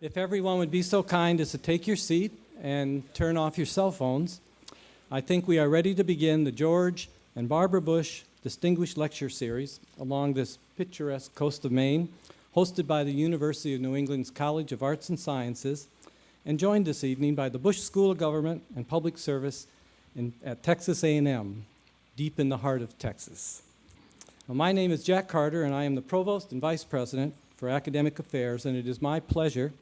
If everyone would be so kind as to take your seat and turn off your cell phones, I think we are ready to begin the George and Barbara Bush Distinguished Lecture Series along this picturesque coast of Maine, hosted by the University of New England's College of Arts and Sciences, and joined this evening by the Bush School of Government and Public Service at Texas A&M, deep in the heart of Texas. Well, my name is Jack Carter, and I am the Provost and Vice President for Academic Affairs, and it is my pleasure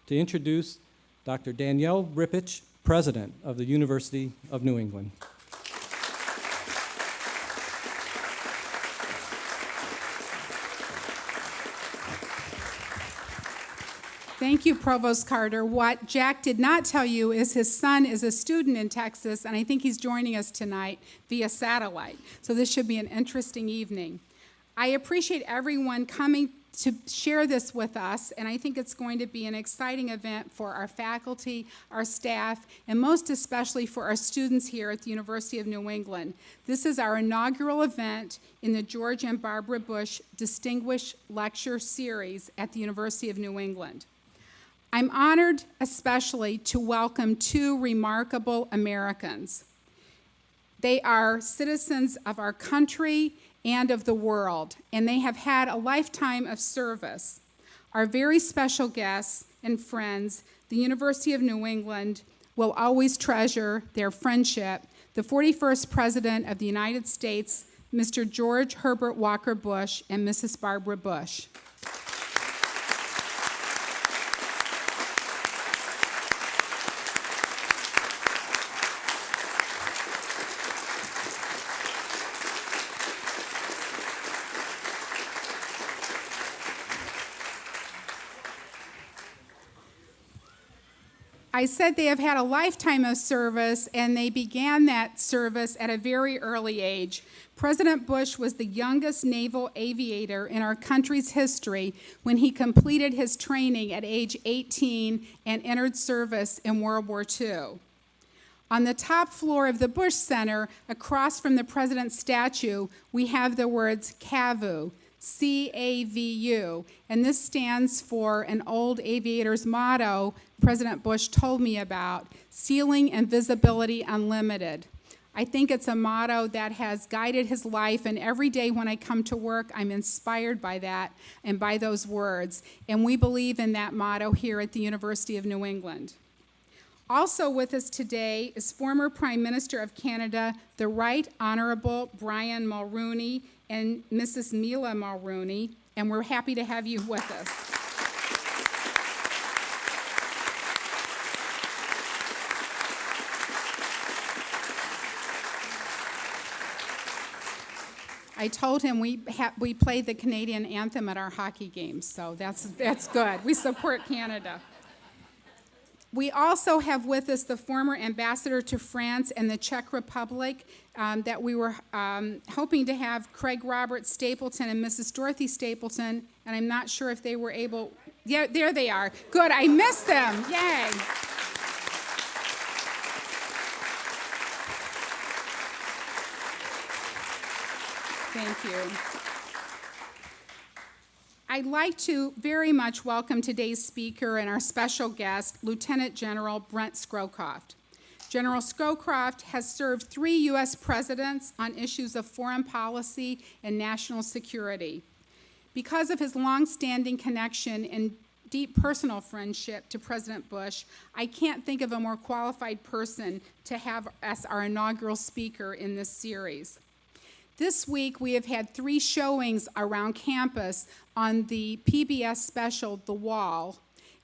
to introduce Dr. Danielle Rippich, President of the University of New England. Thank you, Provost Carter. What Jack did not tell you is his son is a student in Texas, and I think he's joining us tonight via satellite. So this should be an interesting evening. I appreciate everyone coming to share this with us, and I think it's going to be an exciting event for our faculty, our staff, and most especially for our students here at the University of New England. This is our inaugural event in the George and Barbara Bush Distinguished Lecture Series at the University of New England. I'm honored especially to welcome two remarkable Americans. They are citizens of our country and of the world, and they have had a lifetime of service. Our very special guests and friends, the University of New England, will always treasure their friendship. The 41st President of the United States, Mr. George Herbert Walker Bush, and Mrs. Barbara Bush. I said they have had a lifetime of service, and they began that service at a very early age. President Bush was the youngest naval aviator in our country's history when he completed his training at age 18 and entered service in World War II. On the top floor of the Bush Center, across from the president's statue, we have the words CAVU, C-A-V-U, and this stands for an old aviator's motto President Bush told me about, Ceiling and Visibility Unlimited. I think it's a motto that has guided his life, and every day when I come to work, I'm inspired by that and by those words, and we believe in that motto here at the University of New England. Also with us today is former Prime Minister of Canada, the Right Honorable Brian Mulroney, and Mrs. Mila Mulroney, and we're happy to have you with us. I told him we play the Canadian anthem at our hockey games, so that's good. We support Canada. We also have with us the former ambassador to France and the Czech Republic that we were hoping to have, Craig Robert Stapleton and Mrs. Dorothy Stapleton, and I'm not sure if they were able. Yeah, there they are. Good, I missed them. Yay. Thank you. I'd like to very much welcome today's speaker and our special guest, Lieutenant General Brent Scowcroft. General Scowcroft has served 3 U.S. presidents on issues of foreign policy and national security. Because of his long-standing connection and deep personal friendship to President Bush, I can't think of a more qualified person to have as our inaugural speaker in this series. This week, we have had 3 showings around campus on the PBS special, The Wall,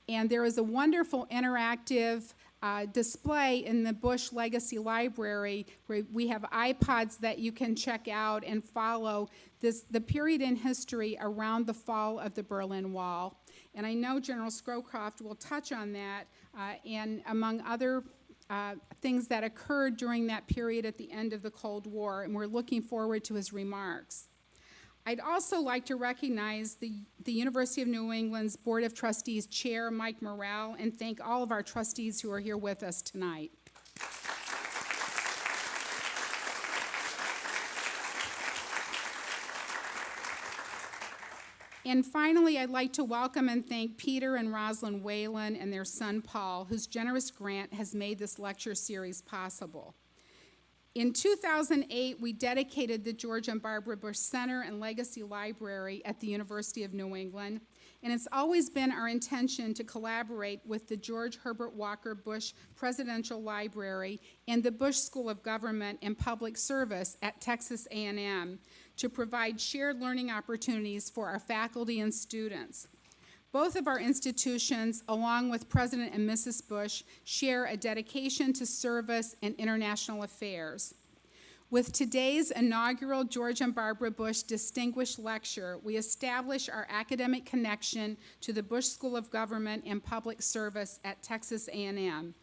and there is a wonderful interactive display in the Bush Legacy Library where we have iPods that you can check out and follow the period in history around the fall of the Berlin Wall. And I know General Scowcroft will touch on that and among other things that occurred during that period at the end of the Cold War, and we're looking forward to his remarks. I'd also like to recognize the University of New England's Board of Trustees Chair, Mike Morrell, and thank all of our trustees who are here with us tonight. And finally, I'd like to welcome and thank Peter and Rosalind Whalen and their son Paul, whose generous grant has made this lecture series possible. In 2008, we dedicated the George and Barbara Bush Center and Legacy Library at the University of New England, and it's always been our intention to collaborate with the George Herbert Walker Bush Presidential Library and the Bush School of Government and Public Service at Texas A&M to provide shared learning opportunities for our faculty and students. Both of our institutions, along with President and Mrs. Bush, share a dedication to service and international affairs. With today's inaugural George and Barbara Bush Distinguished Lecture, we establish our academic connection to the Bush School of Government and Public Service at Texas A&M.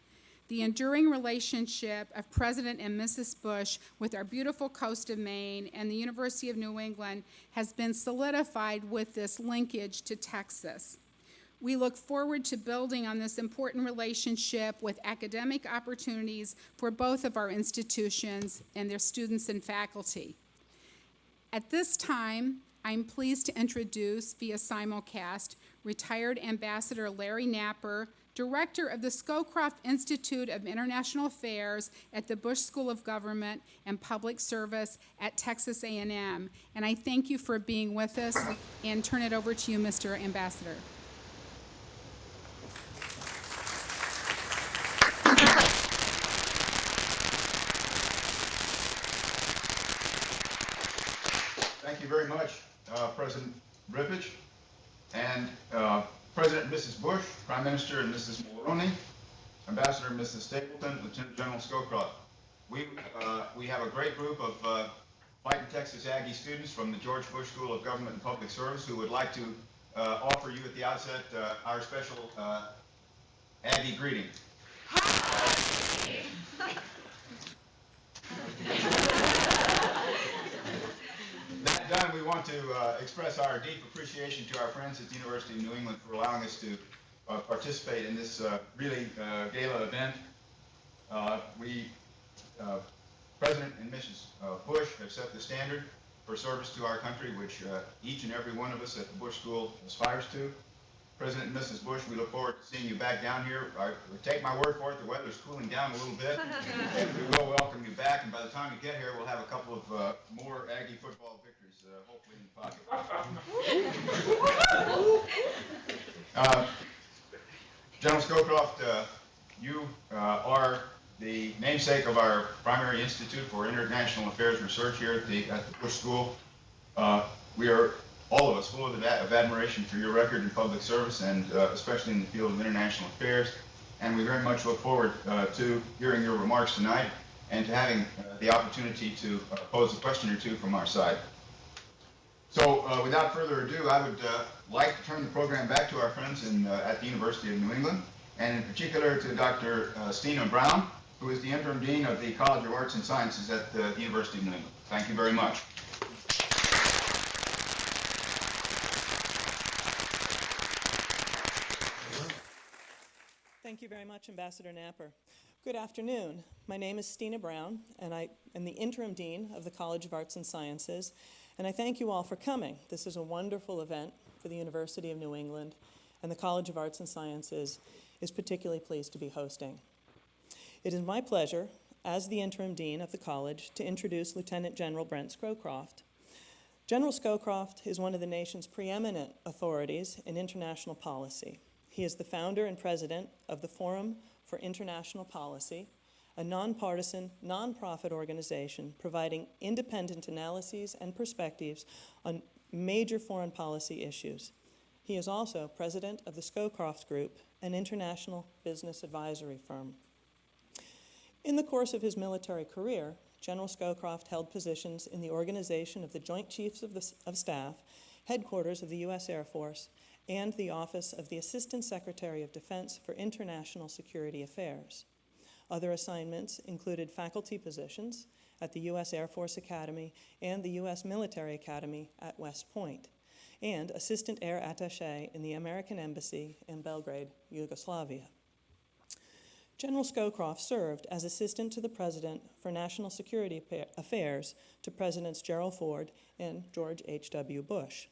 The enduring relationship of President and Mrs. Bush with our beautiful coast of Maine and the University of New England has been solidified with this linkage to Texas. We look forward to building on this important relationship with academic opportunities for both of our institutions and their students and faculty. At this time, I'm pleased to introduce via simulcast retired Ambassador Larry Napper, Director of the Scowcroft Institute of International Affairs at the Bush School of Government and Public Service at Texas A&M. And I thank you for being with us and turn it over to you, Mr. Ambassador. Thank you very much, President Rippich, and President and Mrs. Bush, Prime Minister and Mrs. Mulroney, Ambassador and Mrs. Stapleton, Lieutenant General Scowcroft. We have a great group of Fighting Texas Aggie students from the George Bush School of Government and Public Service who would like to offer you at the outset our special Aggie greeting. That done, we want to express our deep appreciation to our friends at the University of New England for allowing us to participate in this really gala event. President and Mrs. Bush have set the standard for service to our country, which each and every one of us at the Bush School aspires to. President and Mrs. Bush, we look forward to seeing you back down here. Take my word for it, the weather's cooling down a little bit. We will welcome you back, and by the time you get here, we'll have a couple of more Aggie football victories, hopefully in the pocket. General Scowcroft, you are the namesake of our primary institute for international affairs research here at the Bush School. We are, all of us, full of admiration for your record in public service and especially in the field of international affairs. And we very much look forward to hearing your remarks tonight and to having the opportunity to pose a question or two from our side. So without further ado, I would like to turn the program back to our friends at the University of New England, and in particular to Dr. Stina Brown, who is the Interim Dean of the College of Arts and Sciences at the University of New England. Thank you very much. Thank you very much, Ambassador Napper. Good afternoon. My name is Stina Brown, and I am the Interim Dean of the College of Arts and Sciences, and I thank you all for coming. This is a wonderful event for the University of New England, and the College of Arts and Sciences is particularly pleased to be hosting. It is my pleasure, as the Interim Dean of the College, to introduce Lieutenant General Brent Scowcroft. General Scowcroft is one of the nation's preeminent authorities in international policy. He is the founder and president of the Forum for International Policy, a nonpartisan, nonprofit organization providing independent analyses and perspectives on major foreign policy issues. He is also president of the Scowcroft Group, an international business advisory firm. In the course of his military career, General Scowcroft held positions in the organization of the Joint Chiefs of Staff, headquarters of the U.S. Air Force, and the Office of the Assistant Secretary of Defense for International Security Affairs. Other assignments included faculty positions at the U.S. Air Force Academy and the U.S. Military Academy at West Point, and Assistant Air Attaché in the American Embassy in Belgrade, Yugoslavia. General Scowcroft served as Assistant to the President for National Security Affairs to Presidents Gerald Ford and George H.W. Bush.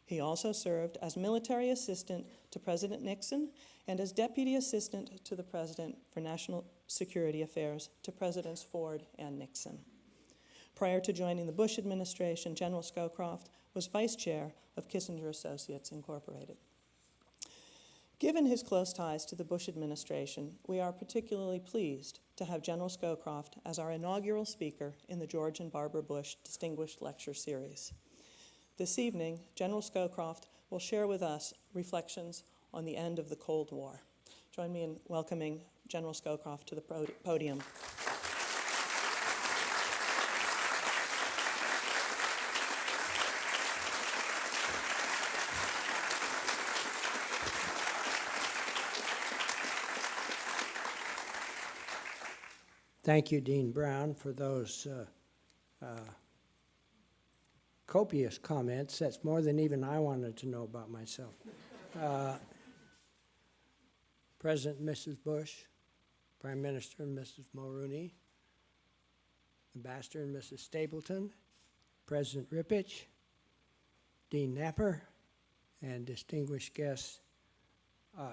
He also served as military assistant to President Nixon and as deputy assistant to the President for National Security Affairs to Presidents Ford and Nixon. Prior to joining the Bush administration, General Scowcroft was vice chair of Kissinger Associates Incorporated. Given his close ties to the Bush administration, we are particularly pleased to have General Scowcroft as our inaugural speaker in the George and Barbara Bush Distinguished Lecture Series. This evening, General Scowcroft will share with us reflections on the end of the Cold War. Join me in welcoming General Scowcroft to the podium. Thank you, Dean Brown, for those copious comments. That's more than even I wanted to know about myself. President and Mrs. Bush, Prime Minister and Mrs. Mulroney, Ambassador and Mrs. Stapleton, President Rippich, Dean Napper, and distinguished guests.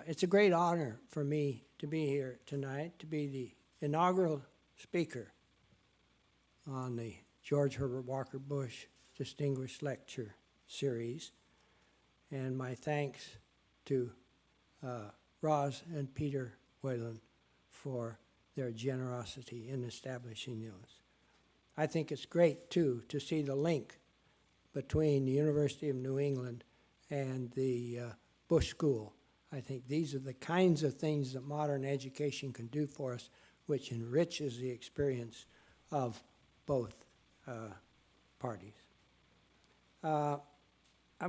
It's a great honor for me to be here tonight, to be the inaugural speaker on the George Herbert Walker Bush Distinguished Lecture Series. And my thanks to Roz and Peter Whalen for their generosity in establishing those. I think it's great, too, to see the link between the University of New England and the Bush School. I think these are the kinds of things that modern education can do for us, which enriches the experience of both parties. I'm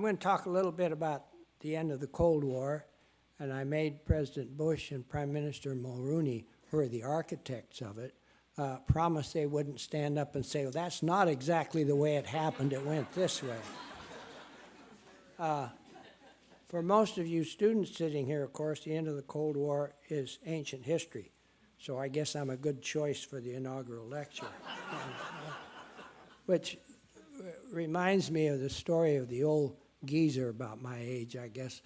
going to talk a little bit about the end of the Cold War, and I made President Bush and Prime Minister Mulroney, who are the architects of it, promise they wouldn't stand up and say, well, that's not exactly the way it happened, it went this way. For most of you students sitting here, of course, the end of the Cold War is ancient history. So I guess I'm a good choice for the inaugural lecture. Which reminds me of the story of the old geezer about my age, I guess,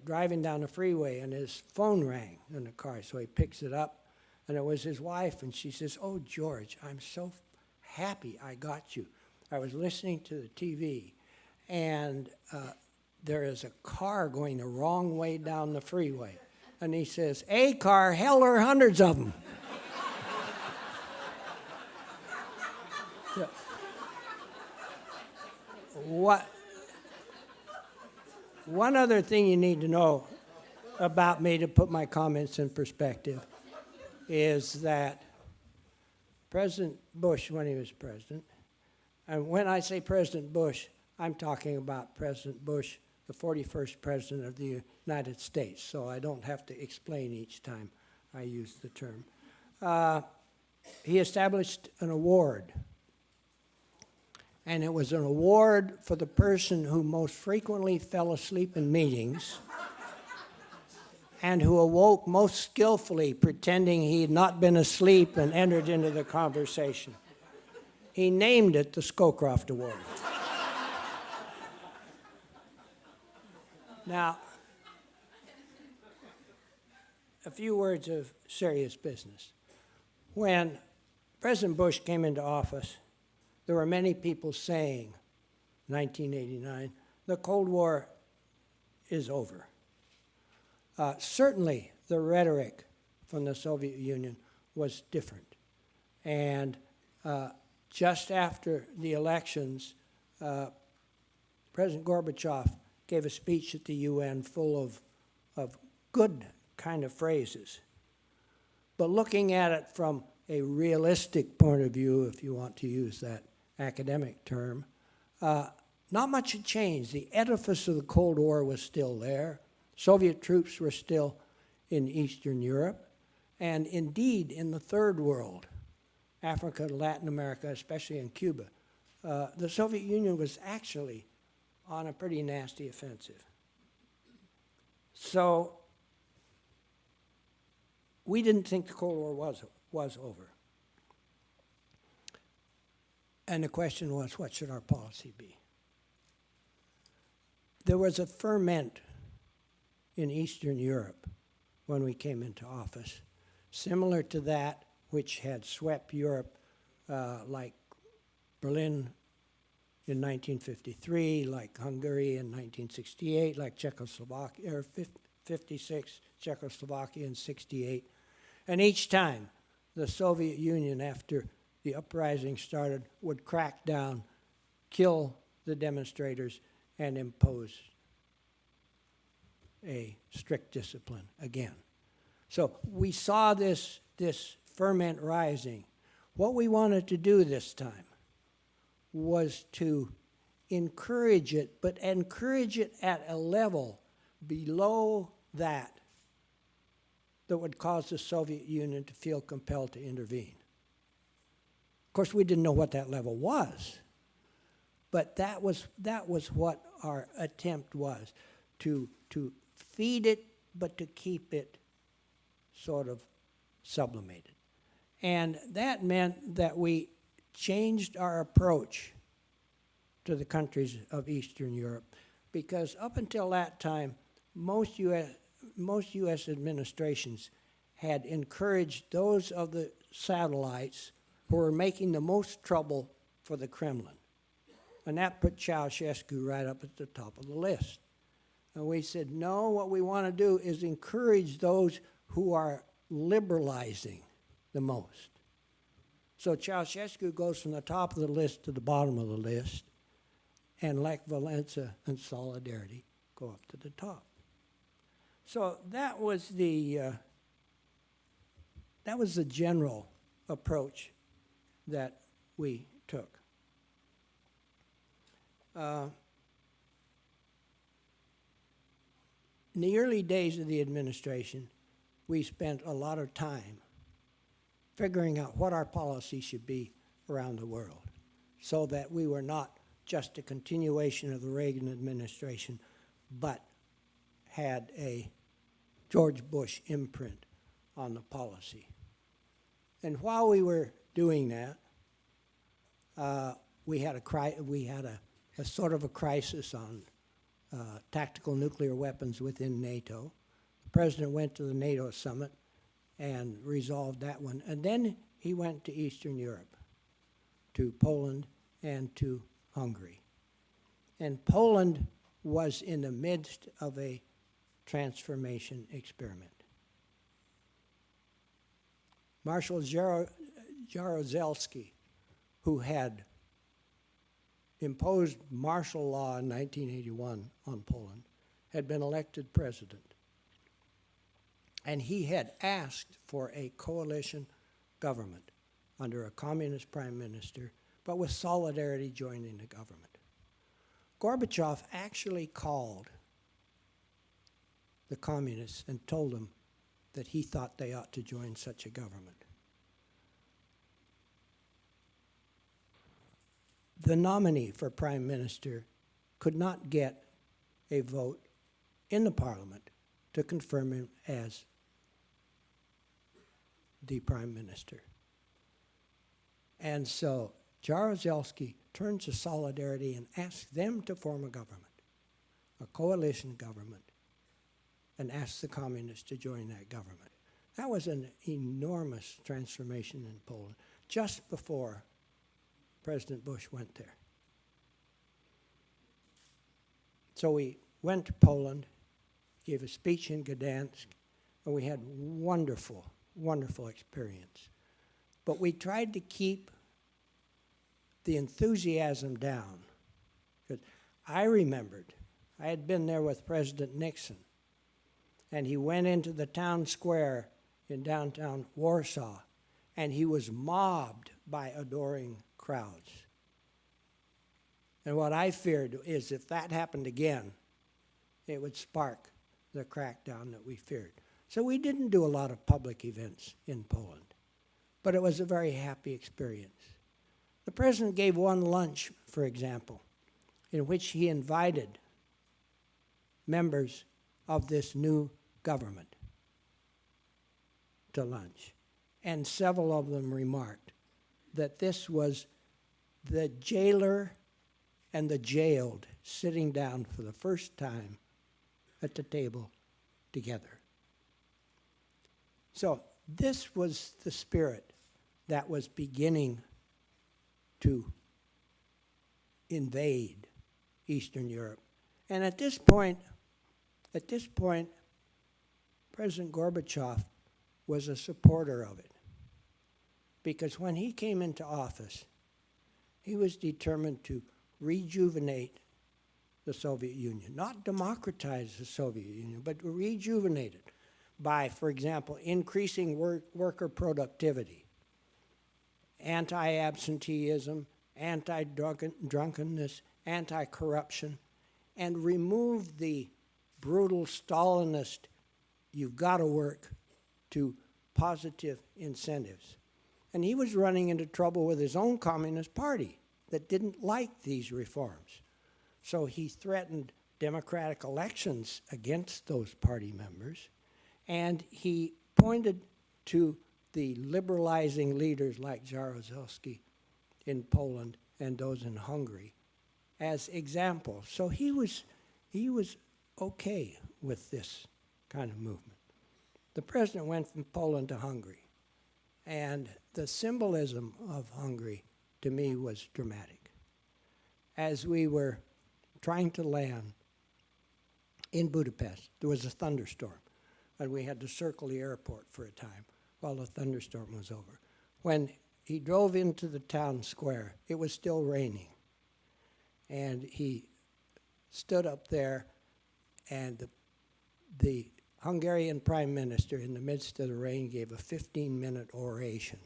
driving down the freeway and his phone rang in the car. So he picks it up, and it was his wife, and she says, oh, George, I'm so happy I got you. I was listening to the TV, and there is a car going the wrong way down the freeway. And he says, a car, hell, there are hundreds of them. So, one other thing you need to know about me to put my comments in perspective is that President Bush, when he was president, and when I say President Bush, I'm talking about President Bush, the 41st President of the United States, so I don't have to explain each time I use the term. He established an award, and it was an award for the person who most frequently fell asleep in meetings and who awoke most skillfully, pretending he had not been asleep and entered into the conversation. He named it the Scowcroft Award. Now, a few words of serious business. When President Bush came into office, there were many people saying, 1989, the Cold War is over. Certainly, the rhetoric from the Soviet Union was different. And just after the elections, President Gorbachev gave a speech at the UN full of good kind of phrases. But looking at it from a realistic point of view, if you want to use that academic term, not much had changed. The edifice of the Cold War was still there. Soviet troops were still in Eastern Europe, and indeed in the Third World, Africa, Latin America, especially in Cuba, the Soviet Union was actually on a pretty nasty offensive. So we didn't think the Cold War was over. And the question was, what should our policy be? there was a ferment in Eastern Europe when we came into office, similar to that which had swept Europe, like Berlin in 1953, like Hungary in 1968, like Czechoslovakia, or 56, Czechoslovakia in 68. And each time, the Soviet Union, after the uprising started, would crack down, kill the demonstrators, and impose a strict discipline again. So we saw this ferment rising. What we wanted to do this time was to encourage it, but encourage it at a level below that would cause the Soviet Union to feel compelled to intervene. Of course, we didn't know what that level was, but that was what our attempt was, to feed it, but to keep it sort of sublimated. And that meant that we changed our approach to the countries of Eastern Europe, because up until that time, most U.S. administrations had encouraged those of the satellites who were making the most trouble for the Kremlin. And that put Ceausescu right up at the top of the list. And we said, no, what we want to do is encourage those who are liberalizing the most. So Ceausescu goes from the top of the list to the bottom of the list, and Lech Walesa and Solidarity go up to the top. So that was the general approach that we took. In the early days of the administration, we spent a lot of time figuring out what our policy should be around the world, so that we were not just a continuation of the Reagan administration, but had a George Bush imprint on the policy. And while we were doing that, we had a sort of a crisis on tactical nuclear weapons within NATO. The president went to the NATO summit and resolved that one. And then he went to Eastern Europe, to Poland and to Hungary. And Poland was in the midst of a transformation experiment. Marshal Jaruzelski, who had imposed martial law in 1981 on Poland, had been elected president. And he had asked for a coalition government under a communist prime minister, but with Solidarity joining the government. Gorbachev actually called the communists and told them that he thought they ought to join such a government. The nominee for prime minister could not get a vote in the parliament to confirm him as the prime minister. And so Jaruzelski turned to Solidarity and asked them to form a government, a coalition government, and asked the communists to join that government. That was an enormous transformation in Poland, just before President Bush went there. So we went to Poland, gave a speech in Gdansk, and we had wonderful, wonderful experience. But we tried to keep the enthusiasm down. Because I remembered, I had been there with President Nixon, and he went into the town square in downtown Warsaw, and he was mobbed by adoring crowds. And what I feared is if that happened again, it would spark the crackdown that we feared. So we didn't do a lot of public events in Poland, but it was a very happy experience. The president gave one lunch, for example, in which he invited members of this new government to lunch. And several of them remarked that this was the jailer and the jailed sitting down for the first time at the table together. So this was the spirit that was beginning to invade Eastern Europe. And at this point, President Gorbachev was a supporter of it. Because when he came into office, he was determined to rejuvenate the Soviet Union, not democratize the Soviet Union, but rejuvenate it by, for example, increasing worker productivity, anti-absenteeism, anti-drunkenness, anti-corruption, and remove the brutal Stalinist, you've got to work, to positive incentives. And he was running into trouble with his own Communist Party that didn't like these reforms. So he threatened democratic elections against those party members, and he pointed to the liberalizing leaders like Jaruzelski in Poland and those in Hungary as examples. So he was okay with this kind of movement. The president went from Poland to Hungary, and the symbolism of Hungary to me was dramatic. As we were trying to land in Budapest, there was a thunderstorm, and we had to circle the airport for a time while the thunderstorm was over. When he drove into the town square, it was still raining, and he stood up there, and the Hungarian prime minister, in the midst of the rain, gave a 15-minute oration.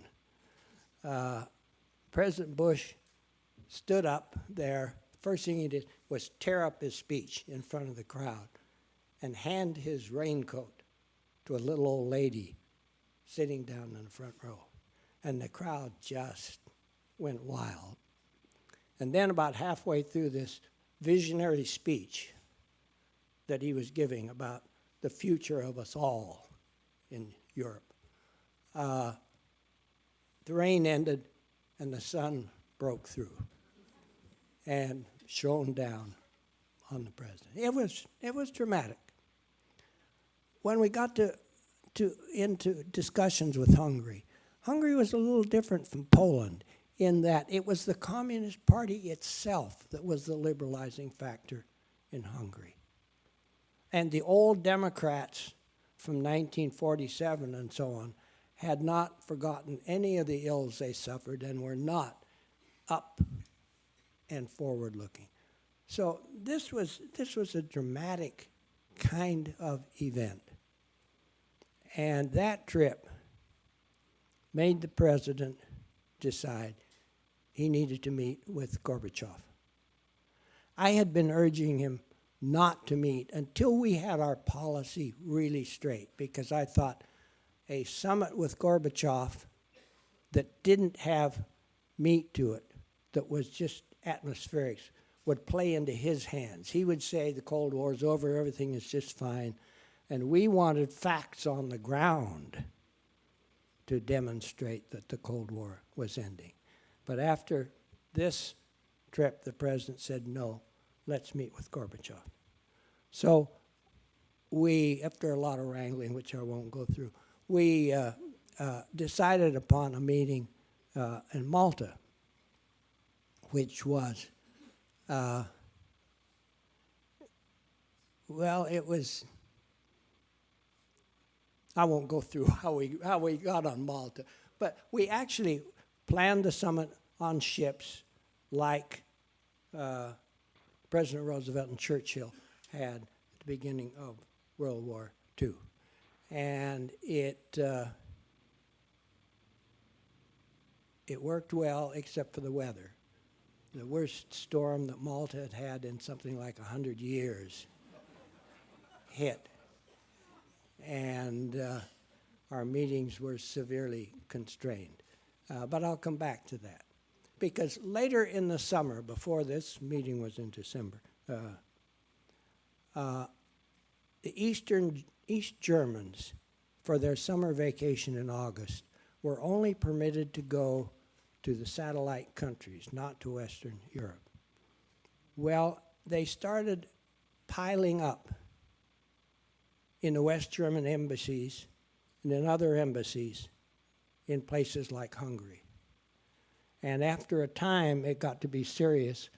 President Bush stood up there. First thing he did was tear up his speech in front of the crowd and hand his raincoat to a little old lady sitting down in the front row. And the crowd just went wild. And then about halfway through this visionary speech that he was giving about the future of us all in Europe, the rain ended and the sun broke through and shone down on the president. It was dramatic. When we got into discussions with Hungary, Hungary was a little different from Poland in that it was the Communist Party itself that was the liberalizing factor in Hungary. And the old Democrats from 1947 and so on had not forgotten any of the ills they suffered and were not up and forward-looking. So this was a dramatic kind of event. And that trip made the president decide he needed to meet with Gorbachev. I had been urging him not to meet until we had our policy really straight, because I thought a summit with Gorbachev that didn't have meat to it, that was just atmospheric, would play into his hands. He would say the Cold War's over, everything is just fine, and we wanted facts on the ground to demonstrate that the Cold War was ending. But after this trip, the president said, no, let's meet with Gorbachev. So we, after a lot of wrangling, which I won't go through, we decided upon a meeting in Malta, which was, well, it was, I won't go through how we got on Malta, but we actually planned the summit on ships like President Roosevelt and Churchill had at the beginning of World War II. And it worked well except for the weather. The worst storm that Malta had had in something like 100 years hit. And our meetings were severely constrained. But I'll come back to that. Because later in the summer, before this meeting was in December, the East Germans, for their summer vacation in August, were only permitted to go to the satellite countries, not to Western Europe. Well, they started piling up in the West German embassies and in other embassies in places like Hungary. And after a time, it got to be serious,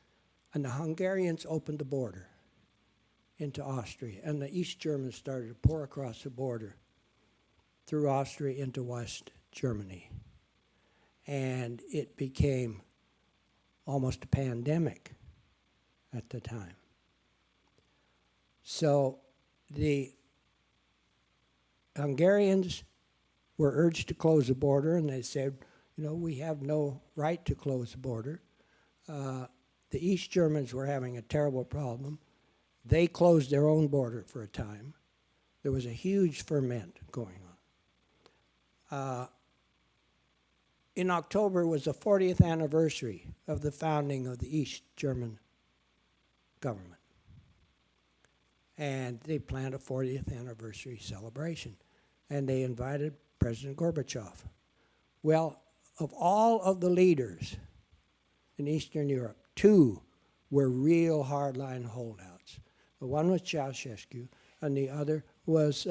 and the Hungarians opened the border into Austria, and the East Germans started to pour across the border through Austria into West Germany. And it became almost a pandemic at the time. So the Hungarians were urged to close the border, and they said, you know, we have no right to close the border. The East Germans were having a terrible problem. They closed their own border for a time. There was a huge ferment going on. In October was the 40th anniversary of the founding of the East German government. And they planned a 40th anniversary celebration. And they invited President Gorbachev. Well, of all of the leaders in Eastern Europe, 2 were real hardline holdouts. The one was Ceausescu, and the other was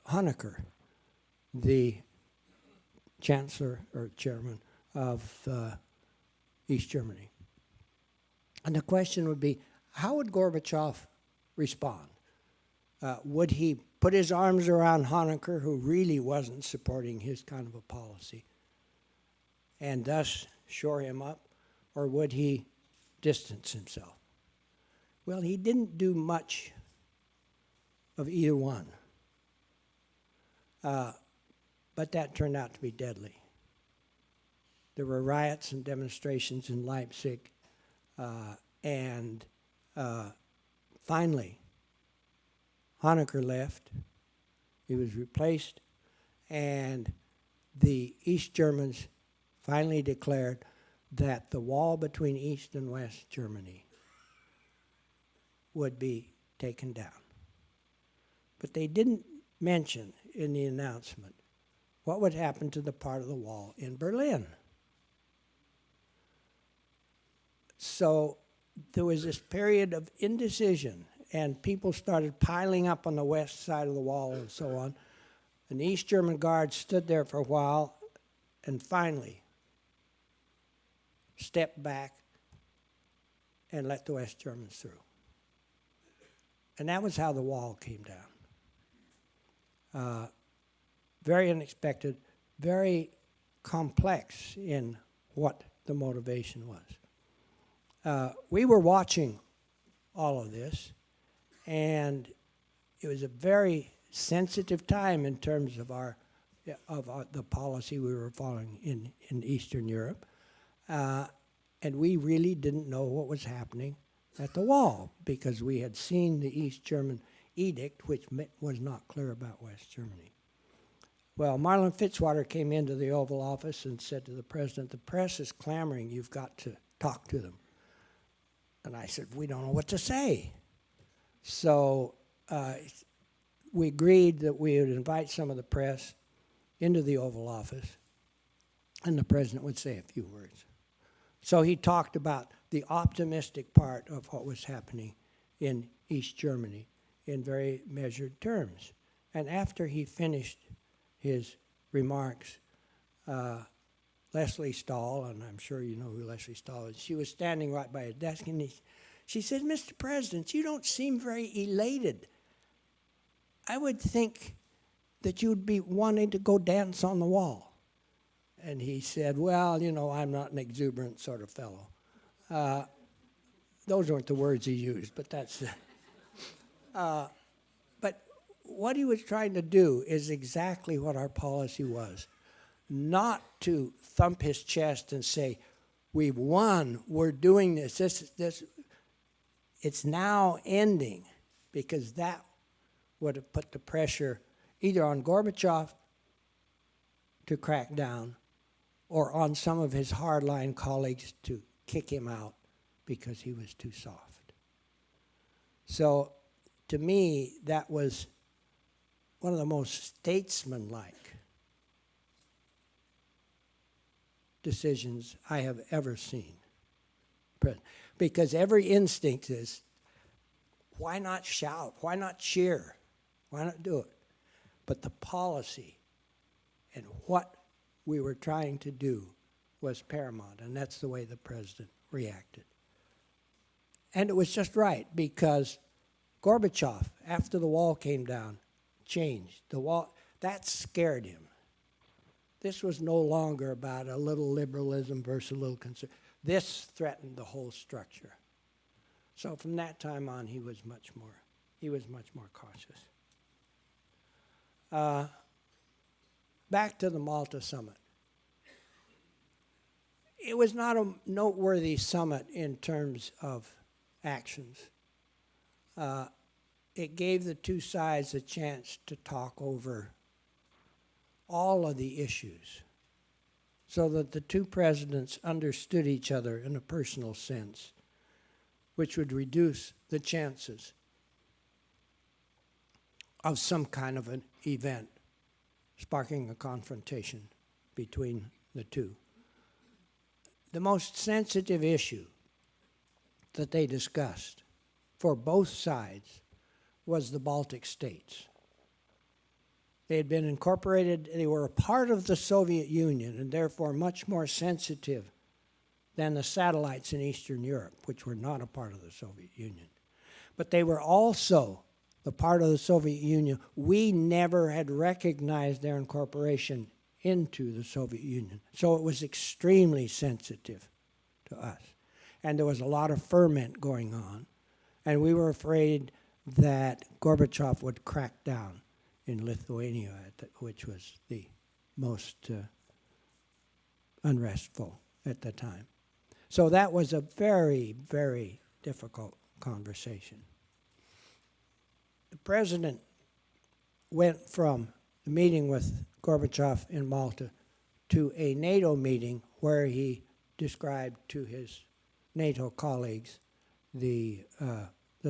Honecker, the chancellor or chairman of East Germany. And the question would be, how would Gorbachev respond? Would he put his arms around Honecker, who really wasn't supporting his kind of a policy, and thus shore him up, or would he distance himself? Well, he didn't do much of either one. But that turned out to be deadly. There were riots and demonstrations in Leipzig, and finally, Honecker left. He was replaced, and the East Germans finally declared that the wall between East and West Germany would be taken down. But they didn't mention in the announcement what would happen to the part of the wall in Berlin. So there was this period of indecision, and people started piling up on the west side of the wall and so on. And the East German guards stood there for a while and finally stepped back and let the West Germans through. And that was how the wall came down. Very unexpected, very complex in what the motivation was. We were watching all of this, and it was a very sensitive time in terms of the policy we were following in Eastern Europe. And we really didn't know what was happening at the wall, because we had seen the East German edict, which was not clear about West Germany. Well, Marlin Fitzwater came into the Oval Office and said to the president, the press is clamoring, you've got to talk to them. And I said, we don't know what to say. So we agreed that we would invite some of the press into the Oval Office, and the president would say a few words. So he talked about the optimistic part of what was happening in East Germany in very measured terms. And after he finished his remarks, Leslie Stahl, and I'm sure you know who Leslie Stahl is, she was standing right by his desk, and she said, Mr. President, you don't seem very elated. I would think that you'd be wanting to go dance on the wall. And he said, well, you know, I'm not an exuberant sort of fellow. Those weren't the words he used, but that's... but what he was trying to do is exactly what our policy was. Not to thump his chest and say, we've won, we're doing this. It's now ending, because that would have put the pressure either on Gorbachev to crack down or on some of his hardline colleagues to kick him out because he was too soft. So to me, that was one of the most statesmanlike decisions I have ever seen president. Because every instinct is, why not shout? Why not cheer? Why not do it? But the policy and what we were trying to do was paramount, and that's the way the president reacted. And it was just right, because Gorbachev, after the wall came down, changed. The wall, that scared him. This was no longer about a little liberalism versus a little concern. This threatened the whole structure. So from that time on, he was much more cautious. Back to the Malta Summit. It was not a noteworthy summit in terms of actions. It gave the two sides a chance to talk over all of the issues so that the two presidents understood each other in a personal sense, which would reduce the chances of some kind of an event sparking a confrontation between the two. The most sensitive issue that they discussed for both sides was the Baltic States. They had been incorporated, they were a part of the Soviet Union and therefore much more sensitive than the satellites in Eastern Europe, which were not a part of the Soviet Union. But they were also the part of the Soviet Union. We never had recognized their incorporation into the Soviet Union. So it was extremely sensitive to us. And there was a lot of ferment going on. And we were afraid that Gorbachev would crack down in Lithuania, which was the most unrestful at the time. So that was a very, very difficult conversation. The president went from the meeting with Gorbachev in Malta to a NATO meeting where he described to his NATO colleagues the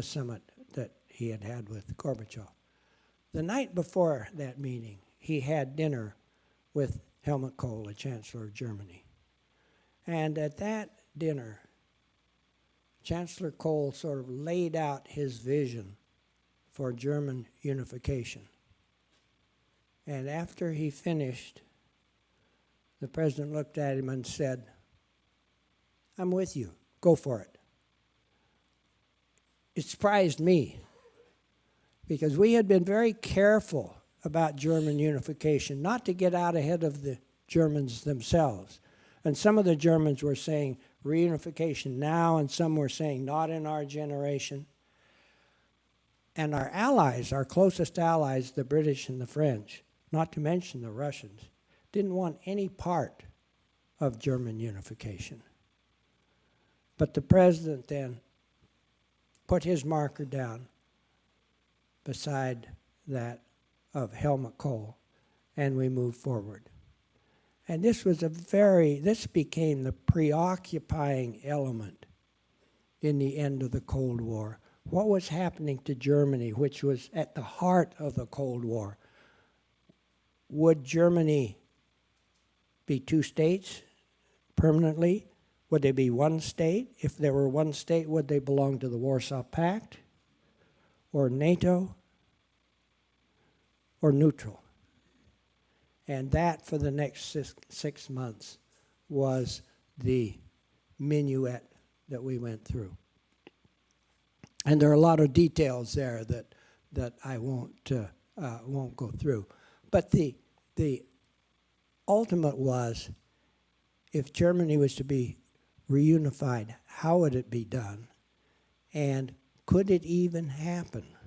summit that he had had with Gorbachev. The night before that meeting, he had dinner with Helmut Kohl, the Chancellor of Germany. And at that dinner, Chancellor Kohl sort of laid out his vision for German unification. And after he finished, the president looked at him and said, "I'm with you. Go for it." It surprised me because we had been very careful about German unification, not to get out ahead of the Germans themselves. And some of the Germans were saying reunification now, and some were saying not in our generation. And our allies, our closest allies, the British and the French, not to mention the Russians, didn't want any part of German unification. But the president then put his marker down beside that of Helmut Kohl, and we moved forward. And this became the preoccupying element in the end of the Cold War. What was happening to Germany, which was at the heart of the Cold War? Would Germany be two states permanently? Would they be one state? If there were one state, would they belong to the Warsaw Pact or NATO or neutral? And that, for the next 6 months, was the minuet that we went through. And there are a lot of details there that I won't go through. But the ultimate was, if Germany was to be reunified, how would it be done? And could it even happen?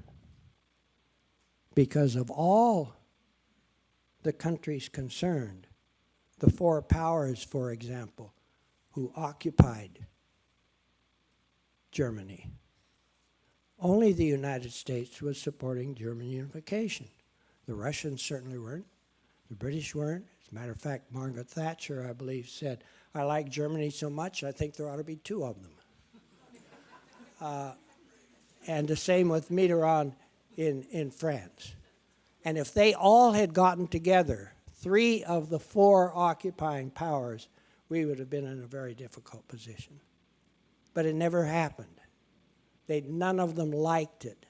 Because of all the countries concerned, the four powers, for example, who occupied Germany, only the United States was supporting German unification. The Russians certainly weren't. The British weren't. As a matter of fact, Margaret Thatcher, I believe, said, "I like Germany so much, I think there ought to be two of them." And the same with Mitterrand in France. And if they all had gotten together, 3 of the 4 occupying powers, we would have been in a very difficult position. but it never happened. None of them liked it,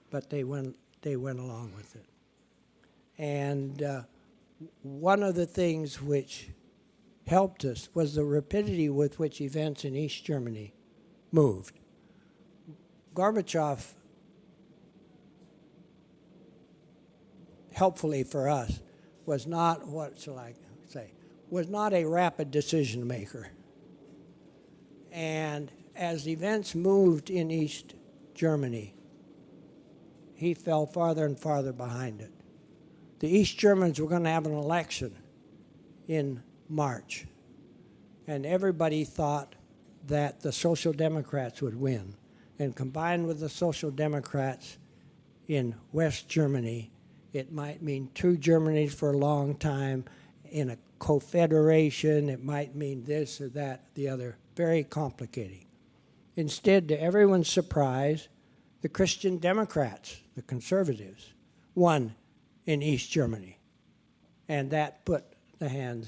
but they went along with it. And one of the things which helped us was the rapidity with which events in East Germany moved. Gorbachev, helpfully for us, was not, what shall I say, was not a rapid decision maker. And as events moved in East Germany, he fell farther and farther behind it. The East Germans were going to have an election in March, and everybody thought that the Social Democrats would win. And combined with the Social Democrats in West Germany, it might mean two Germanys for a long time. In a confederation, it might mean this or that, the other. Very complicated. Instead, to everyone's surprise, the Christian Democrats, the conservatives, won in East Germany. And that put in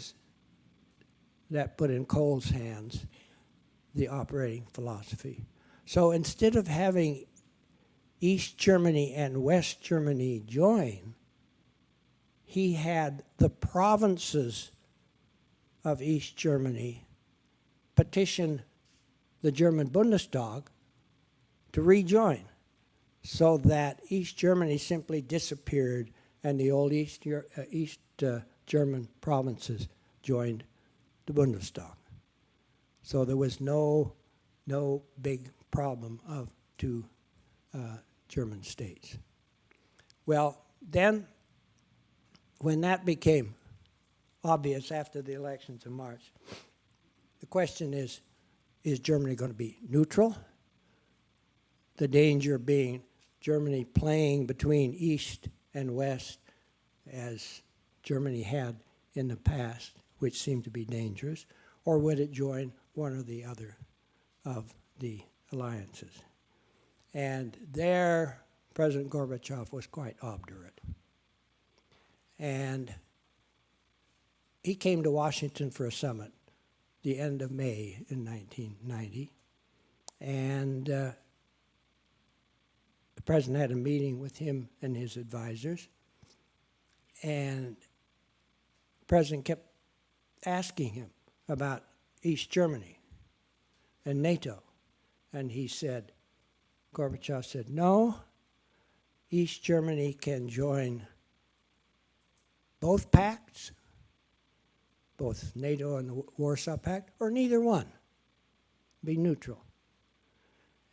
Kohl's hands the operating philosophy. So instead of having East Germany and West Germany join, he had the provinces of East Germany petition the German Bundestag to rejoin, so that East Germany simply disappeared and the old East German provinces joined the Bundestag. So there was no big problem of two German states. Well, then, when that became obvious after the elections in March, the question is Germany going to be neutral? The danger being Germany playing between East and West, as Germany had in the past, which seemed to be dangerous, or would it join one or the other of the alliances? And there, President Gorbachev was quite obdurate. And he came to Washington for a summit the end of May in 1990. And the president had a meeting with him and his advisors. And the president kept asking him about East Germany and NATO. And he said, Gorbachev said, no, East Germany can join both pacts, both NATO and the Warsaw Pact, or neither one. Be neutral.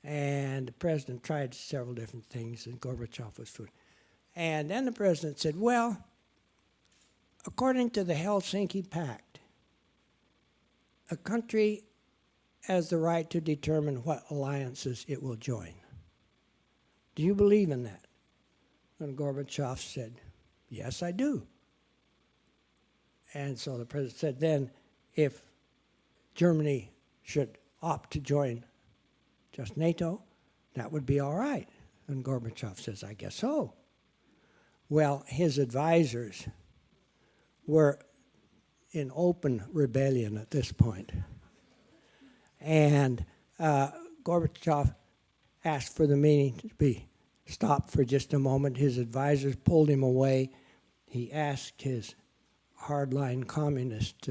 And the president tried several different things, and Gorbachev was fooled. And then the president said, well, according to the Helsinki Pact, a country has the right to determine what alliances it will join. Do you believe in that? And Gorbachev said, yes, I do. And so the president said, then if Germany should opt to join just NATO, that would be all right. And Gorbachev says, I guess so. Well, his advisors were in open rebellion at this point. And Gorbachev asked for the meeting to be stopped for just a moment. His advisors pulled him away. He asked his hardline communist,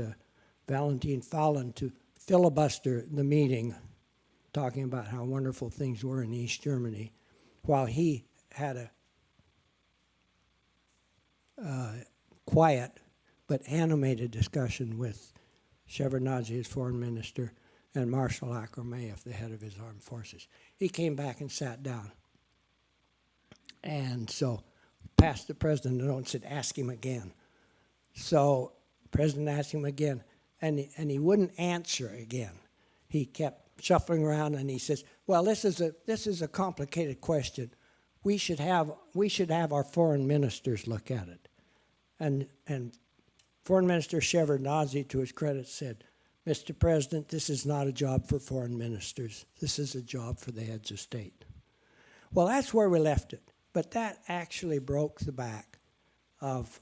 Valentin Fallon, to filibuster the meeting, talking about how wonderful things were in East Germany, while he had a quiet but animated discussion with Shevardnadze, his foreign minister, and Marshal Akrameyev, the head of his armed forces. He came back and sat down. And so passed the president a note and said, ask him again. So the president asked him again, and he wouldn't answer again. He kept shuffling around, and he says, well, this is a complicated question. We should have our foreign ministers look at it. And Foreign Minister Shevardnadze, to his credit, said, Mr. President, this is not a job for foreign ministers. This is a job for the heads of state. Well, that's where we left it. But that actually broke the back of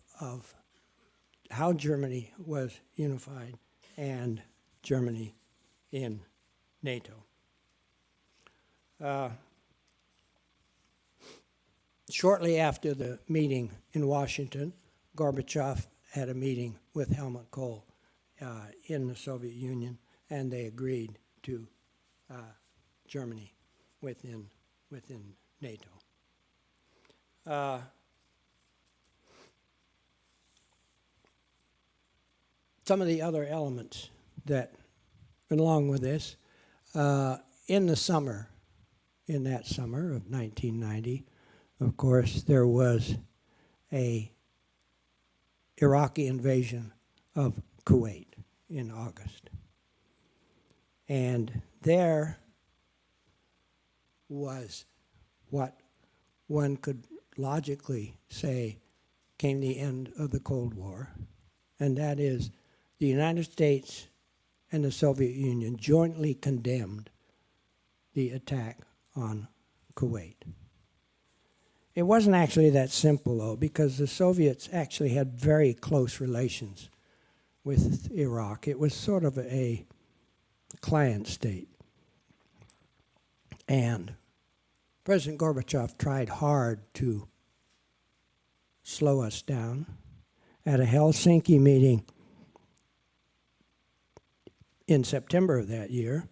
how Germany was unified and Germany in NATO. Shortly after the meeting in Washington, Gorbachev had a meeting with Helmut Kohl in the Soviet Union, and they agreed to Germany within NATO. Some of the other elements that went along with this, in that summer of 1990, of course, there was a Iraqi invasion of Kuwait in August. And there was what one could logically say came the end of the Cold War, and that is the United States and the Soviet Union jointly condemned the attack on Kuwait. It wasn't actually that simple, though, because the Soviets actually had very close relations with Iraq. It was sort of a client state. And President Gorbachev tried hard to slow us down. At a Helsinki meeting in September of that year,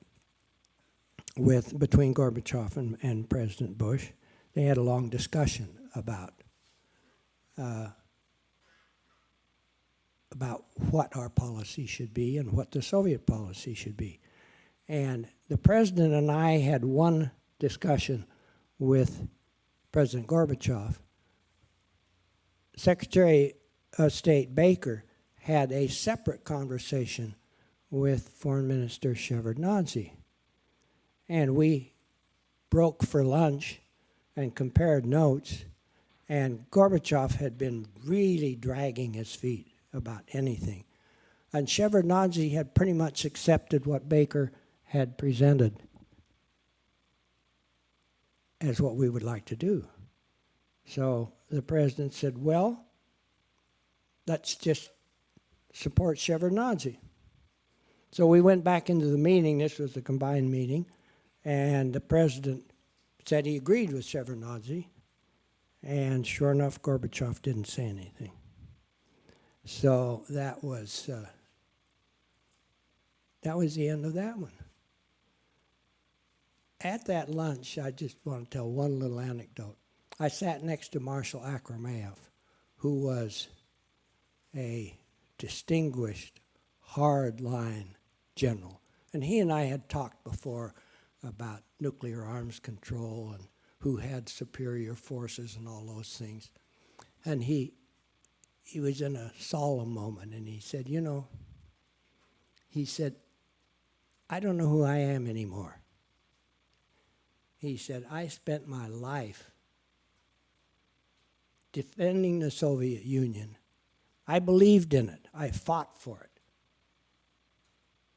between Gorbachev and President Bush, they had a long discussion about what our policy should be and what the Soviet policy should be. And the president and I had one discussion with President Gorbachev. Secretary of State Baker had a separate conversation with Foreign Minister Shevardnadze. And we broke for lunch and compared notes, and Gorbachev had been really dragging his feet about anything. And Shevardnadze had pretty much accepted what Baker had presented as what we would like to do. So the president said, well, let's just support Shevardnadze. So we went back into the meeting. This was a combined meeting, and the president said he agreed with Shevardnadze, and sure enough, Gorbachev didn't say anything. So that was the end of that one. At that lunch, I just want to tell one little anecdote. I sat next to Marshal Akrameyev, who was a distinguished, hard-line general. And he and I had talked before about nuclear arms control and who had superior forces and all those things. And he was in a solemn moment, and he said, I don't know who I am anymore. He said, I spent my life defending the Soviet Union. I believed in it. I fought for it.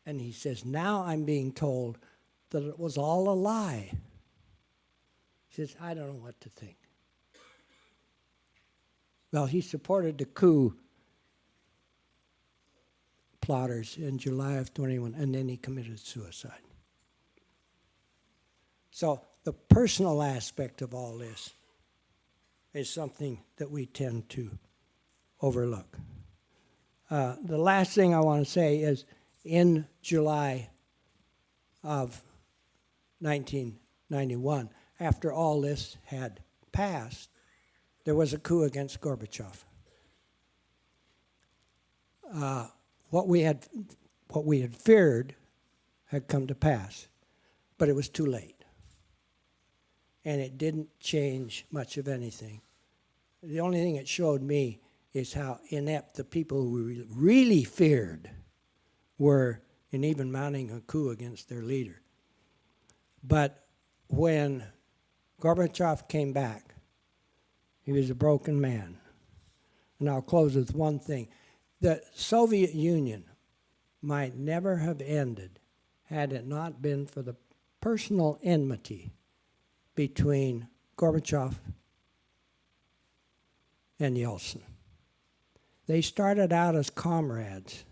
And he says, now I'm being told that it was all a lie. He says, I don't know what to think. Well, he supported the coup plotters in July of 21, and then he committed suicide. So the personal aspect of all this is something that we tend to overlook. The last thing I want to say is in July of 1991, after all this had passed, there was a coup against Gorbachev. What we had feared had come to pass, but it was too late. And it didn't change much of anything. The only thing it showed me is how inept the people who we really feared were in even mounting a coup against their leader. But when Gorbachev came back, he was a broken man. And I'll close with one thing. The Soviet Union might never have ended had it not been for the personal enmity between Gorbachev and Yeltsin. They started out as comrades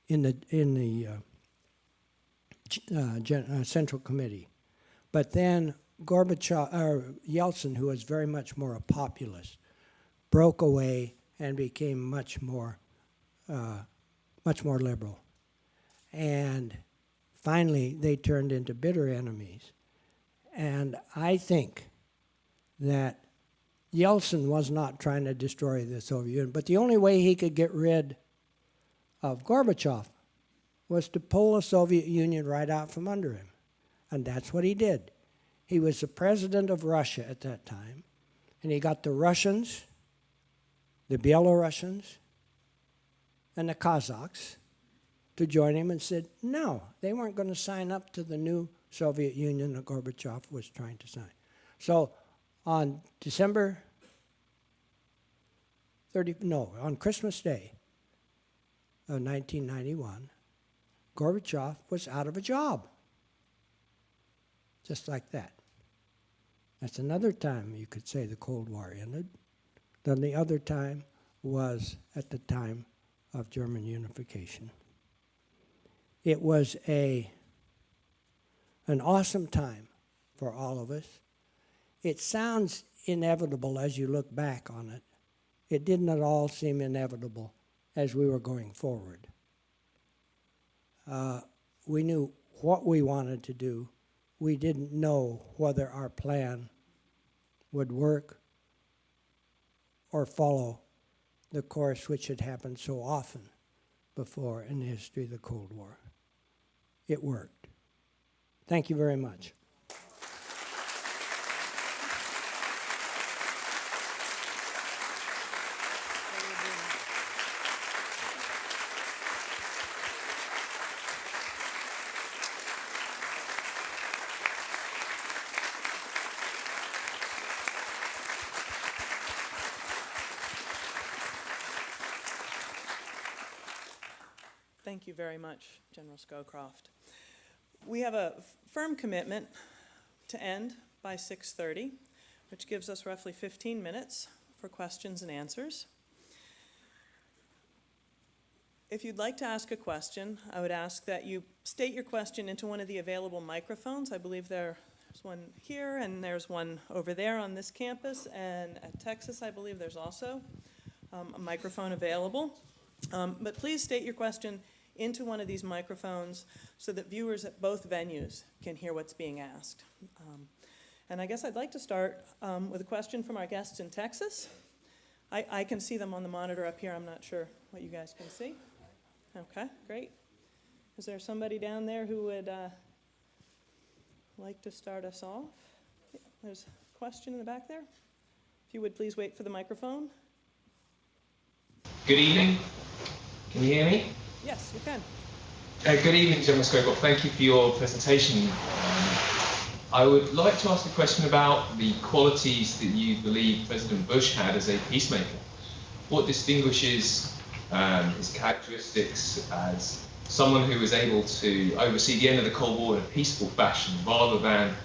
in the Central Committee. But then Yeltsin, who was very much more a populist, broke away and became much more liberal. And finally, they turned into bitter enemies. And I think that Yeltsin was not trying to destroy the Soviet Union, but the only way he could get rid of Gorbachev was to pull the Soviet Union right out from under him. And that's what he did. He was the president of Russia at that time, and he got the Russians, the Belarusians, and the Kazakhs to join him and said, no, they weren't going to sign up to the new Soviet Union that Gorbachev was trying to sign. So on on Christmas Day of 1991, Gorbachev was out of a job. Just like that. That's another time you could say the Cold War ended. Then the other time was at the time of German unification. It was an awesome time for all of us. It sounds inevitable as you look back on it. It didn't at all seem inevitable as we were going forward. We knew what we wanted to do. We didn't know whether our plan would work or follow the course which had happened so often before in the history of the Cold War. It worked. Thank you very much. Thank you very much, General Scowcroft. We have a firm commitment to end by 6:30, which gives us roughly 15 minutes for questions and answers. If you'd like to ask a question, I would ask that you state your question into one of the available microphones. I believe there's one here, and there's one over there on this campus, and at Texas, I believe there's also a microphone available. But please state your question into one of these microphones so that viewers at both venues can hear what's being asked. And I guess I'd like to start with a question from our guests in Texas. I can see them on the monitor up here. I'm not sure what you guys can see. Okay, great. Is there somebody down there who would like to start us off? Yeah, there's a question in the back there. If you would please wait for the microphone. Good evening. Can you hear me? Yes, you can. Good evening, General Scowcroft. Thank you for your presentation. I would like to ask a question about the qualities that you believe President Bush had as a peacemaker. What distinguishes his characteristics as someone who was able to oversee the end of the Cold War in a peaceful fashion rather than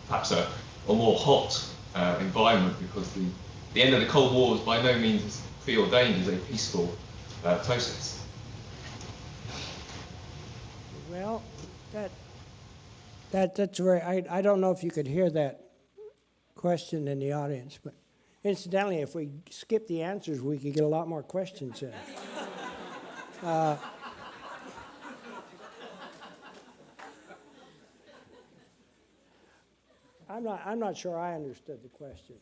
perhaps a more hot environment, because the end of the Cold War was by no means preordained as a peaceful process? Well, that's very, I don't know if you could hear that question in the audience, but incidentally, if we skip the answers, we could get a lot more questions in. I'm not sure I understood the question.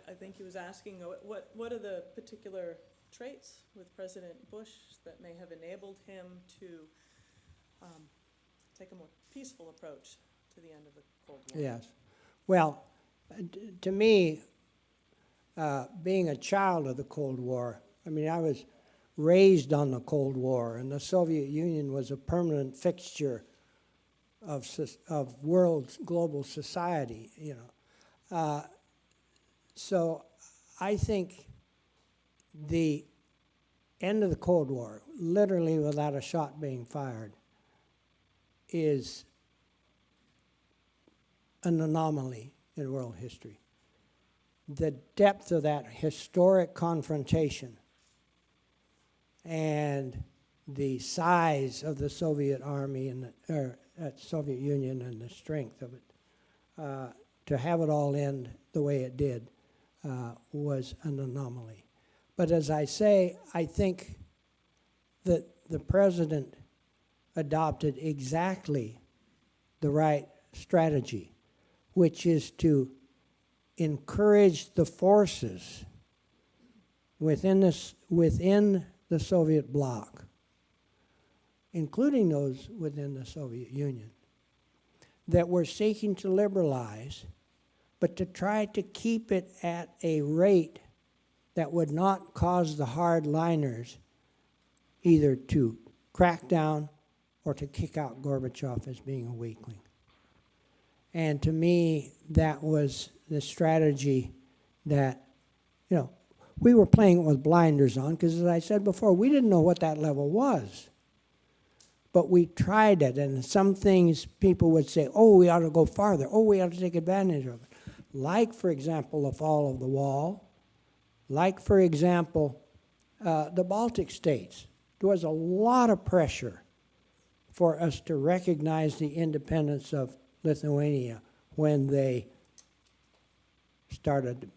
I think he was asking what are the particular traits with President Bush that may have enabled him to take a more peaceful approach to the end of the Cold War? Yes. Well, to me, being a child of the Cold War, I mean, I was raised on the Cold War, and the Soviet Union was a permanent fixture of global society, you know. So I think the end of the Cold War, literally without a shot being fired, is an anomaly in world history. The depth of that historic confrontation and the size of the Soviet Army and Soviet Union and the strength of it, to have it all end the way it did was an anomaly. But as I say, I think that the president adopted exactly the right strategy, which is to encourage the forces within the Soviet bloc, including those within the Soviet Union, that were seeking to liberalize, but to try to keep it at a rate that would not cause the hardliners either to crack down or to kick out Gorbachev as being a weakling. And to me, that was the strategy that, we were playing it with blinders on, because as I said before, we didn't know what that level was. But we tried it, and some things people would say, oh, we ought to go farther. Oh, we ought to take advantage of it. Like, for example, the fall of the wall. Like, for example, the Baltic States. There was a lot of pressure for us to recognize the independence of Lithuania when they started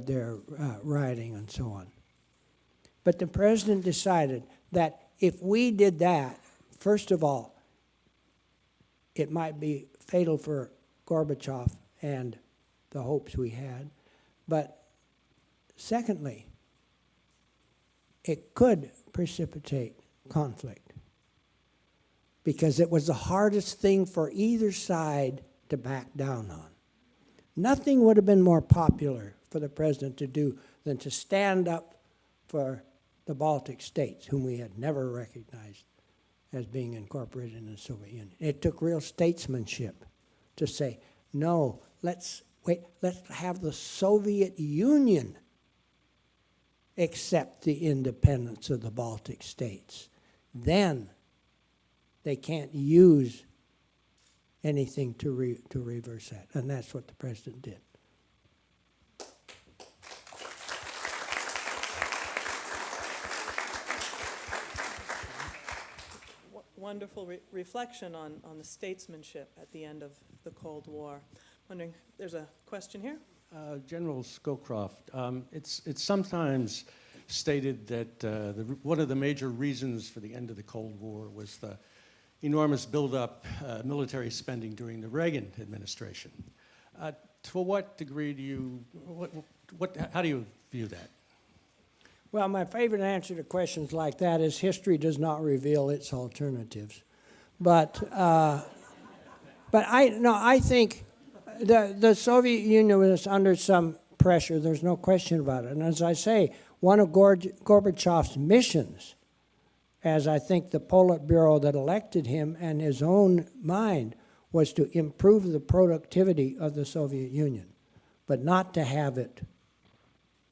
their rioting and so on. But the president decided that if we did that, first of all, it might be fatal for Gorbachev and the hopes we had. But secondly, it could precipitate conflict, because it was the hardest thing for either side to back down on. Nothing would have been more popular for the president to do than to stand up for the Baltic States, whom we had never recognized as being incorporated in the Soviet Union. It took real statesmanship to say, no, let's have the Soviet Union accept the independence of the Baltic States. Then they can't use anything to reverse that. And that's what the president did. Wonderful reflection on the statesmanship at the end of the Cold War. Wondering, there's a question here? General Scowcroft, it's sometimes stated that one of the major reasons for the end of the Cold War was the enormous buildup military spending during the Reagan administration. To what degree do you, how do you view that? Well, my favorite answer to questions like that is history does not reveal its alternatives. But I think the Soviet Union was under some pressure. There's no question about it. And as I say, one of Gorbachev's missions, as I think the Politburo that elected him and his own mind, was to improve the productivity of the Soviet Union, but not to have it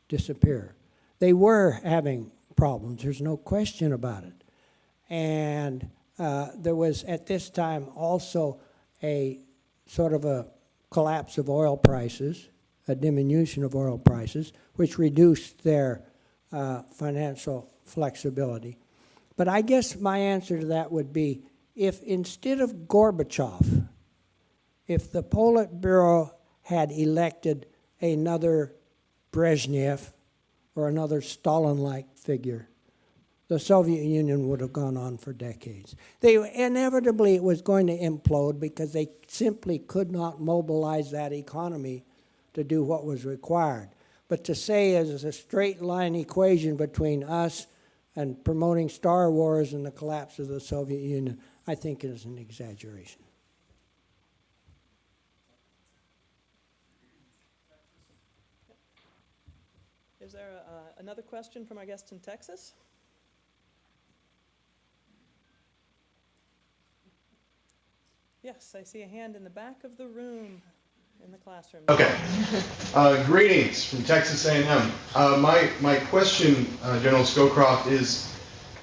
disappear. They were having problems, there's no question about it. And there was at this time also a sort of a collapse of oil prices, a diminution of oil prices, which reduced their financial flexibility. But I guess my answer to that would be, if instead of Gorbachev, if the Politburo had elected another Brezhnev or another Stalin-like figure, the Soviet Union would have gone on for decades. Inevitably, it was going to implode because they simply could not mobilize that economy to do what was required. But to say as a straight line equation between us and promoting Star Wars and the collapse of the Soviet Union, I think is an exaggeration. Is there another question from our guest in Texas? Yes, I see a hand in the back of the room in the classroom. Okay. Greetings from Texas A&M. My question, General Scowcroft, is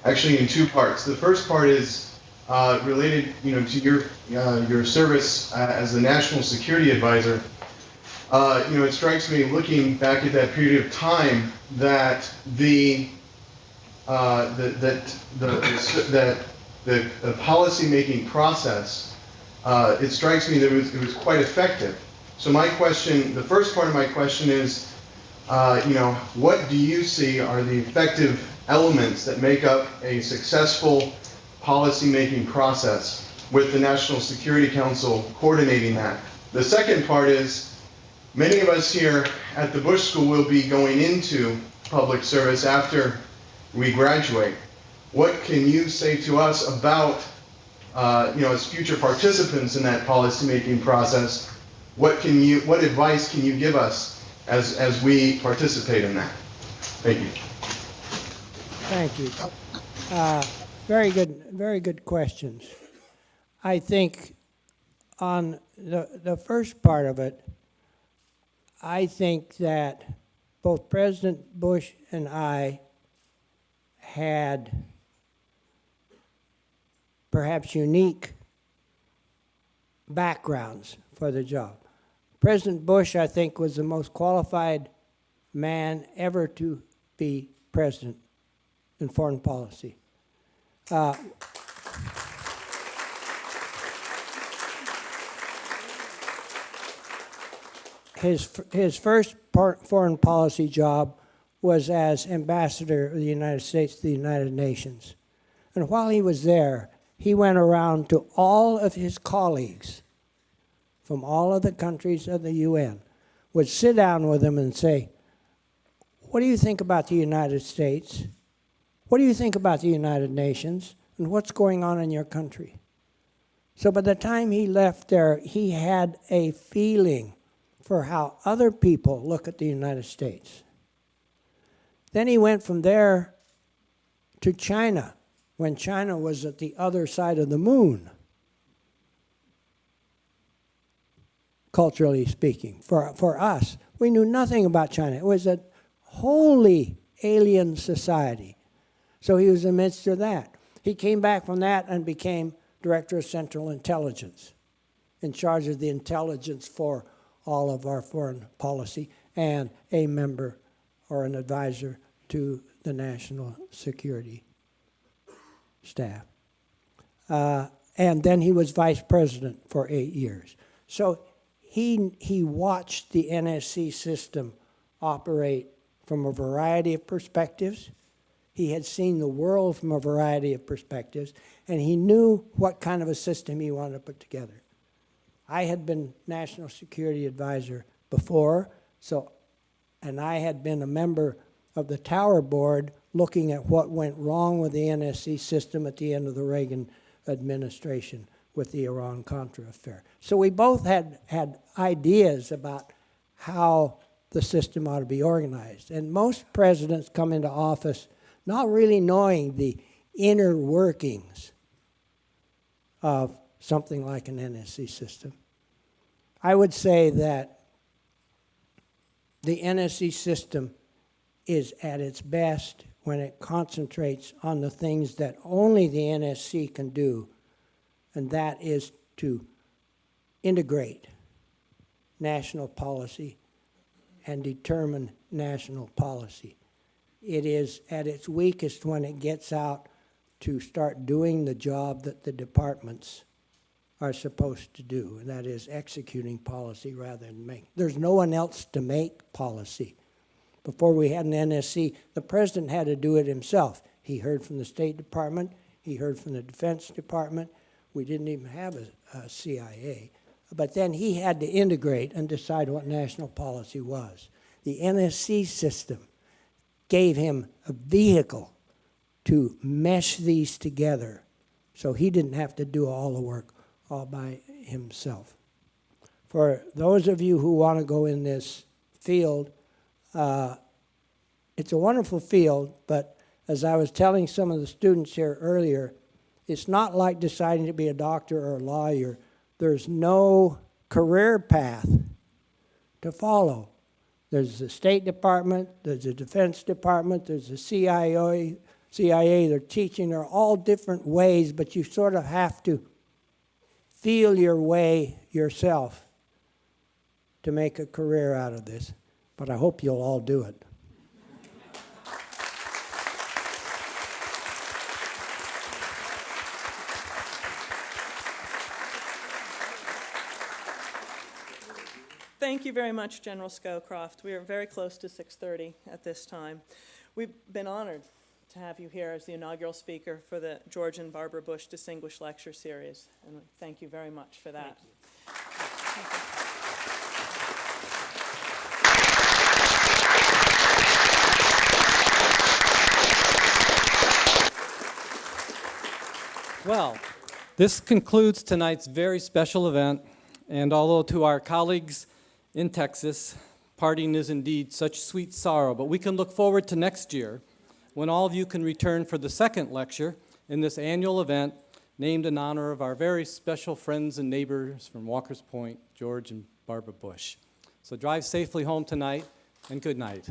actually in two parts. The first part is related, to your service as the National Security Advisor. It strikes me, looking back at that period of time, that the that the policy-making process, it strikes me that it was quite effective. So my question, the first part of my question is, what do you see are the effective elements that make up a successful policy-making process with the National Security Council coordinating that? The second part is, many of us here at the Bush School will be going into public service after we graduate. What can you say to us about, as future participants in that policymaking process? What advice can you give us as we participate in that? Thank you. Thank you. Very good questions. I think on the first part of it, I think that both President Bush and I had perhaps unique backgrounds for the job. President Bush, I think, was the most qualified man ever to be president in foreign policy. His first foreign policy job was as ambassador of the United States to the United Nations. And while he was there, he went around to all of his colleagues from all of the countries of the UN, would sit down with them and say, what do you think about the United States? What do you think about the United Nations? And what's going on in your country? So by the time he left there, he had a feeling for how other people look at the United States. Then he went from there to China, when China was at the other side of the moon, culturally speaking, for us. We knew nothing about China. It was a wholly alien society. So he was in the midst of that. He came back from that and became Director of Central Intelligence, in charge of the intelligence for all of our foreign policy, and a member or an advisor to the national security staff. And then he was vice president for 8 years. So he watched the NSC system operate from a variety of perspectives. He had seen the world from a variety of perspectives, and he knew what kind of a system he wanted to put together. I had been National Security Advisor before, and I had been a member of the Tower Board looking at what went wrong with the NSC system at the end of the Reagan administration with the Iran-Contra affair. So we both had ideas about how the system ought to be organized. And most presidents come into office not really knowing the inner workings of something like an NSC system. I would say that the NSC system is at its best when it concentrates on the things that only the NSC can do, and that is to integrate national policy and determine national policy. It is at its weakest when it gets out to start doing the job that the departments are supposed to do, and that is executing policy rather than make. There's no one else to make policy. Before we had an NSC, the president had to do it himself. He heard from the State Department, he heard from the Defense Department. We didn't even have a CIA. But then he had to integrate and decide what national policy was. The NSC system gave him a vehicle to mesh these together, so he didn't have to do all the work all by himself. For those of you who want to go in this field, it's a wonderful field, but as I was telling some of the students here earlier, it's not like deciding to be a doctor or a lawyer. There's no career path to follow. There's the State Department, there's the Defense Department, there's the CIA, they're teaching, they're all different ways, but you sort of have to feel your way yourself to make a career out of this. But I hope you'll all do it. Thank you very much, General Scowcroft. We are very close to 6:30 at this time. We've been honored to have you here as the inaugural speaker for the George and Barbara Bush Distinguished Lecture Series, and thank you very much for that. Well, this concludes tonight's very special event, and although to our colleagues in Texas, parting is indeed such sweet sorrow, but we can look forward to next year when all of you can return for the second lecture in this annual event named in honor of our very special friends and neighbors from Walker's Point, George and Barbara Bush. So drive safely home tonight, and good night.